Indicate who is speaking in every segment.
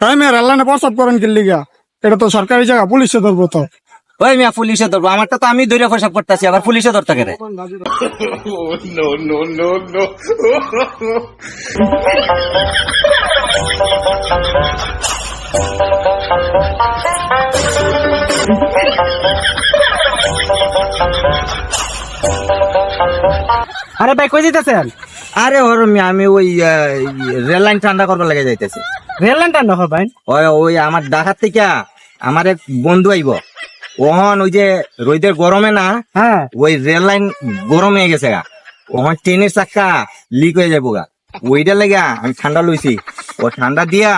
Speaker 1: তাই মেয়ে রেললাইনে প্রস্তাব করেন কি লিগা? এটা তো সরকারি জায়গা, পুলিশে ধরবো তো।
Speaker 2: ওই মিয়া পুলিশে ধরবো, আমারটা তো আমি ধরে প্রসাব করতেছি, আবার পুলিশে ধরতে গেলে।
Speaker 3: আরে ভাই কই দিতেছেন?
Speaker 2: আরে ওর মিয়া আমি ওই রেল লাইন ঠান্ডা করবার লেগে যাইতেছি।
Speaker 3: রেল লাইন টান্ডা ভাই।
Speaker 2: ওই আমার ঢাকার থেকে আমার এক বন্ধু আইব, ওহন ওই যে রোদের গরমে না,
Speaker 3: হ্যাঁ
Speaker 2: ওই রেল লাইন গরম হয়ে গেছে গা, ওহন ট্রেনের চাক্কা লিক হয়ে যাবো গা, ওইটা লেগা আমি ঠান্ডা লইছি। ও ঠান্ডা দিয়া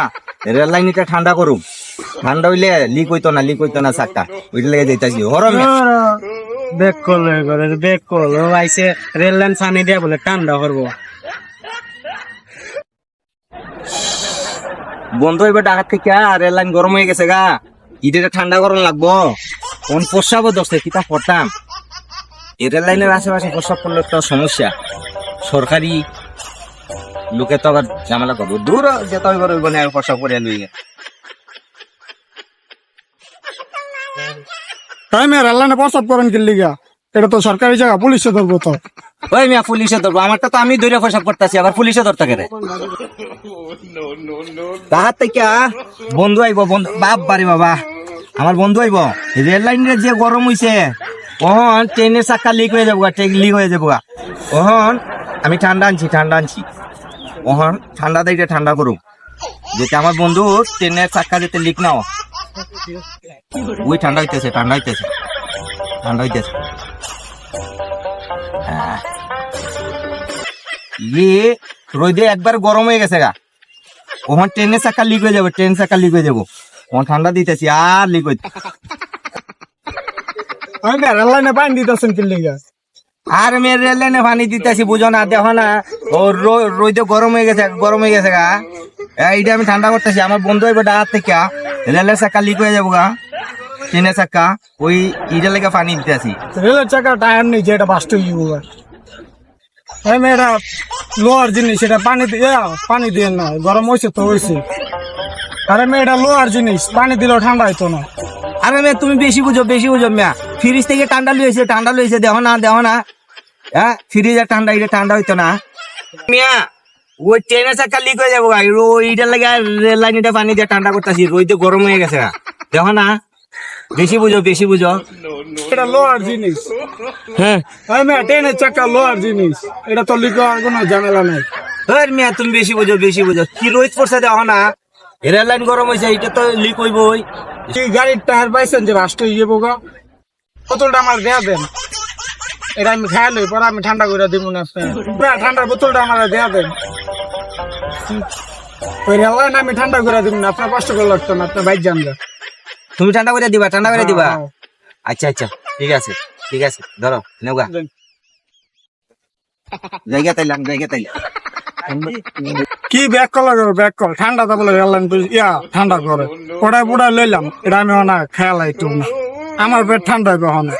Speaker 2: রেল লাইনটা ঠান্ডা করুম, ঠান্ডা হইলে লিক হইতো না চাক্কা, ওইটা লেগে যাইতাছি। হরম
Speaker 3: ব্যাক কল করে ব্যাক কল ও আইছে রেল লাইন ছানি দিয়া বলে ঠান্ডা করবো।
Speaker 2: বন্ধু এবার ঢাকার থেকে রেল লাইন গরম হয়ে গেছে গা, ইটা ঠান্ডা গরম লাগবো, কোন প্রস্রাবও দশে কিতা করতাম। এই রেল লাইনের আশেপাশে প্রস্রাব করলে একটা সমস্যা, সরকারি লোকে তো আবার ঝামেলা করবো, দূর যেতে হবে ওই বনে প্রস্রাব করে লই গে।
Speaker 1: তাই মেয়ে রেললাইনে প্রস্তাব করেন কি লিগা? এটা তো সরকারি জায়গা, পুলিশে ধরবো তো।
Speaker 2: ওই মিয়া পুলিশে ধরবো, আমারটা তো আমি ধরে প্রসাব করতেছি, আবার পুলিশে ধরতে গেলে। তাহার থেকে বন্ধু আইব, বন্ধু বাপ বাড়ি বাবা, আমার বন্ধু আইব, রেল লাইনের যে গরম হইছে, ওহন ট্রেনের চাক্কা লিক হয়ে যাবো, ট্রেন লিক হয়ে যাবো, ওহন আমি ঠান্ডা আনছি, ওহন ঠান্ডা দিয়ে ঠান্ডা করুম, যেতে আমার বন্ধু ট্রেনের চাক্কা যেতে লিক নাও, ওই ঠান্ডা হইতেছে। ইয়ে রোদে একবার গরম হয়ে গেছে গা, ওখান ট্রেনের চাক্কা লিক হয়ে যাবে, ওখান ঠান্ডা দিতেছি আর লিক হইতে।
Speaker 1: তাই মেয়ে রেললাইনে পানি দিতেছেন কি লিগা?
Speaker 2: আর মেয়ের রেল লাইনে পানি দিতেছি, বুঝো না, দেখো না ও রোদে গরম হয়ে গেছে গা, এইটা আমি ঠান্ডা করতেছি। আমার বন্ধু এবার ডাকাত থেকে রেলের চাক্কা লিক হয়ে যাবো গা, ট্রেনের চাক্কা, ওই ইটা লেগে পানি দিতেছি।
Speaker 1: রেলের চাকা টায়ার নেই যে এটা বাস্ট হয়ে যাবো। তাই মেয়ে এটা লোহার জিনিস, এটা পানি দিয়ে না, গরম হয়েছে তো হয়েছে। আরে মেয়ে এটা লোহার জিনিস, পানি দিলেও ঠান্ডা হইতো না।
Speaker 2: আরে মেয়ে তুমি বেশি বুঝো মিয়া, ফ্রিজ থেকে ঠান্ডা লইছে দেখো না, হ্যাঁ ফ্রিজের ঠান্ডা, এটা ঠান্ডা হইতো না মিয়া, ওই ট্রেনের চাক্কা লিক হয়ে যাবো, ওইটার লাগে রেল লাইনটা পানি দিয়ে ঠান্ডা করতেছি, রোদে গরম হয়ে গেছে দেখো না, বেশি বুঝো।
Speaker 1: এটা লোহার জিনিস,
Speaker 2: হ্যাঁ
Speaker 1: তাই মেয়ে ট্রেনের চাকা লোহার জিনিস, এটা তো লিক হওয়ার কোনো ঝামেলা নাই।
Speaker 2: মিয়া তুমি বেশি বুঝো, কি রোদ পড়ছে দেখো না, রেল লাইন গরম হয়েছে, এটা তো লিক হইবই।
Speaker 1: এই গাড়ির টায়ার পাইছেন যে বাস্ট হয়ে যাবো গা, বোতলটা আমার দেয়া দেন, এটা আমি খাই লই, পরে আমি ঠান্ডা করে দিব না। ঠান্ডার বোতলটা আমার দেয়া দেন, ওই রেললাইন আমি ঠান্ডা করে দিব না, আপনার কষ্ট করে লাগতো না, আপনার বাইক যান।
Speaker 2: তুমি ঠান্ডা করে দিবা। আচ্ছা ঠিক আছে ধরো নেওগা, জায়গা তাইলাম।
Speaker 1: কি ব্যাক কল ঠান্ডা তো বলে রেললাইন ঠান্ডা করে, পড়ায় লইলাম, এটা আমি না খেয়াল একটু না, আমার পেট ঠান্ডা হবে।